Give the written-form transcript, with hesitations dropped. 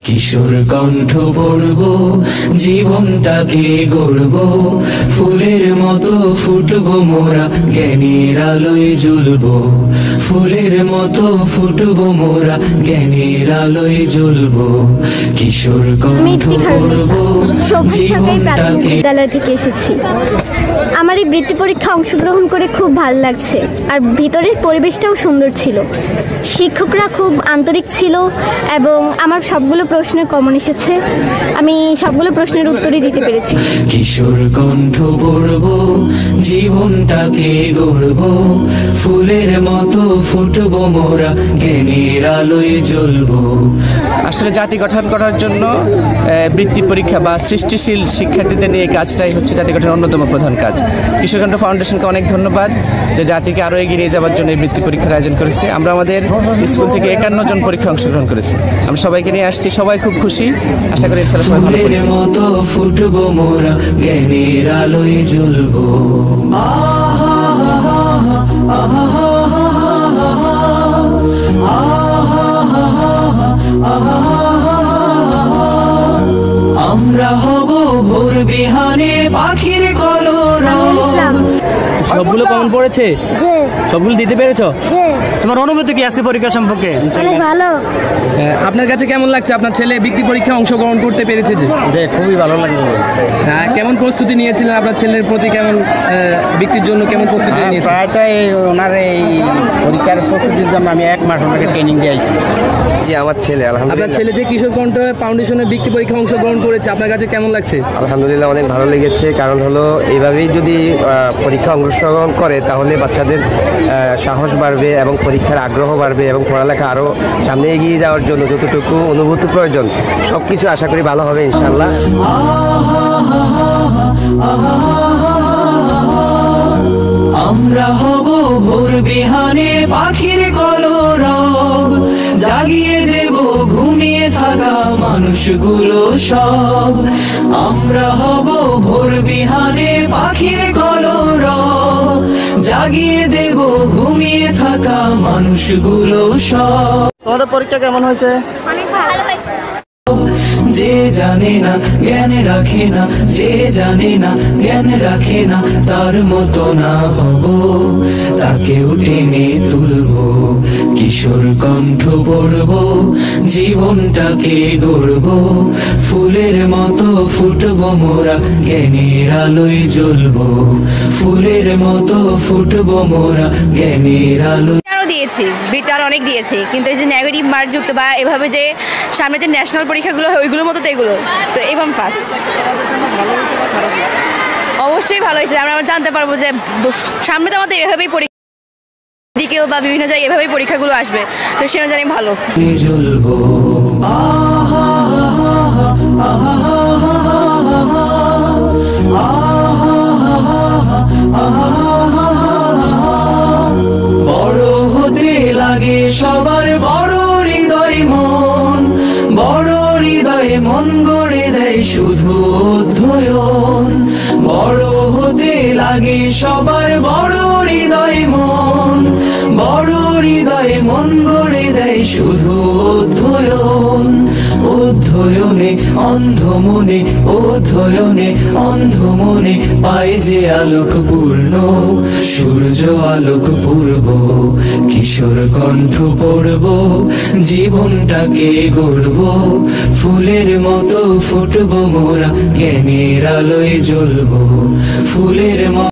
কিশোর কণ্ঠ পড়ব, জীবনটাকে গড়ব, ফুলের মতো ফুটবো মোরা, জ্ঞানের আলোয় জ্বলব। ফুলের মতো ফুটবো মোরা, জ্ঞানের আলোয় জ্বলব। কিশোর কণ্ঠ পড়ব, জীবনটাকে। বিদ্যালয় থেকে এসেছি। আমার এই বৃত্তি পরীক্ষা অংশগ্রহণ করে খুব ভালো লাগছে, আর ভিতরের পরিবেশটাও সুন্দর ছিল। শিক্ষকরা খুব আন্তরিক ছিল এবং আমার সবগুলো প্রশ্নের কমন এসেছে। আমি সবগুলো প্রশ্নের উত্তরই দিতে পেরেছি। কিশোর কণ্ঠ পড়ব, জীবনটাকে গড়ব, ফুলের মতো ফুটবো মোরা, জ্ঞানের আলোয় জ্বলব। আসলে জাতি গঠন করার জন্য বৃত্তি পরীক্ষা বা সৃষ্টিশীল শিক্ষার্থীদের নিয়ে কাজটাই হচ্ছে জাতি গঠনের অন্যতম প্রধান কাজ। কিশোর কণ্ঠ ফাউন্ডেশনকে অনেক ধন্যবাদ যে জাতিকে আরও এগিয়ে নিয়ে যাওয়ার জন্য এই বৃত্তি পরীক্ষার আয়োজন করেছে। আমরা আমাদের স্কুল থেকে 51 জন পরীক্ষা অংশগ্রহণ করেছি। আমরা সবাইকে নিয়ে আসছি, সবাই খুব খুশি। আশা করি ইনশাআল্লাহ সবাই ভালো করবে। মতো ফুটবো মোরা, জ্ঞানের আলোয় জ্বলব। আমরা হব ভোর বিহানে পাখির কলরব। সবগুলো কমন পড়েছে? সবগুলো দিতে পেরেছো? তোমার অনুভূতি কি আজকে পরীক্ষা সম্পর্কে? অনেক ভালো। আপনার কাছে কেমন লাগছে আপনার ছেলে বৃত্তি পরীক্ষা অংশগ্রহণ করতে পেরেছে? যে খুবই ভালো লাগলো। কেমন প্রস্তুতি নিয়েছিলেন আপনার ছেলের প্রতি? কেমন বৃত্তির জন্য কেমন প্রস্তুতি নিয়েছিলেন? প্রায়টাই ওনার এই পরীক্ষার প্রস্তুতির জন্য আমি 1 মাস ওনাকে ট্রেনিং দিয়েছি। জি, আমার ছেলে আপনার ছেলে যে কিশোর কণ্ঠ ফাউন্ডেশনের বৃত্তি পরীক্ষা অংশগ্রহণ করেছে, আপনার কাছে কেমন লাগছে? আলহামদুলিল্লাহ, অনেক ভালো লেগেছে। কারণ হলো এইভাবেই যদি পরীক্ষা অংশগ্রহণ করে তাহলে বাচ্চাদের সাহস বাড়বে এবং পরীক্ষার আগ্রহ বাড়বে এবং পড়ালেখা আরও সামনে এগিয়ে যাওয়ার জন্য যতটুকু অনুভূতি প্রয়োজন সব কিছু আশা করি ভালো হবে ইনশাআল্লাহ। আমরা হব ভোর বিহানে পাখির কলরব, জাগিয়ে দেব ঘুমিয়ে থাকা মানুষগুলো সব। আমরা হব ভোর বিহানে পাখির কলরব, জাগিয়ে দেব ঘুমিয়ে থাকা মানুষগুলো সব। তোমাদের পরীক্ষা কেমন হয়েছে? অনেক ভালো হয়েছে। যে জানে না জ্ঞান রাখে না, যে জানে না জ্ঞান রাখে না, তার মতো না হব, তাকেও টেনে তুলব। কিশোর কণ্ঠ পড়ব, জীবনটাকে গড়ব, ফুলের মতো ফুটবো মোরা, জ্ঞানের আলোয় জ্বলব। ফুলের মতো ফুটবো মোরা, জ্ঞানের আলোয়। দিয়েছি বৃত্তি আরও অনেক দিয়েছি, কিন্তু এই যে নেগেটিভ মার্ক যুক্ত বা এভাবে যে সামনে যে ন্যাশনাল পরীক্ষাগুলো হয় ওইগুলোর মতো তো এগুলো তো এবং ফার্স্ট অবশ্যই ভালো হয়েছে। আমরা জানতে পারবো যে সামনে তো আমাদের এভাবেই পরীক্ষা বা বিভিন্ন জায়গায় এভাবেই পরীক্ষাগুলো আসবে, তো সেটা জানি ভালো। লাগে সবার বড় হৃদয় মন, বড় হৃদয় মন গড়ে দেয় শুধু অধ্যয়ন। বড় হতে লাগে সবার বড় হৃদয় মন, বড় হৃদয় মন গড়ে দেয় শুধু অধ্যয়ন। অধ্যয়নে অন্ধ মনে, অধ্যয়নে অন্ধ মনে পায় যে আলোক পূর্ণ, সূর্য আলোক পূর্ব। কিশোর কণ্ঠ পড়ব, জীবনটাকে গড়ব, ফুলের মতো ফুটবো মোরা, জ্ঞানের আলোয় জ্বলব। ফুলের মতো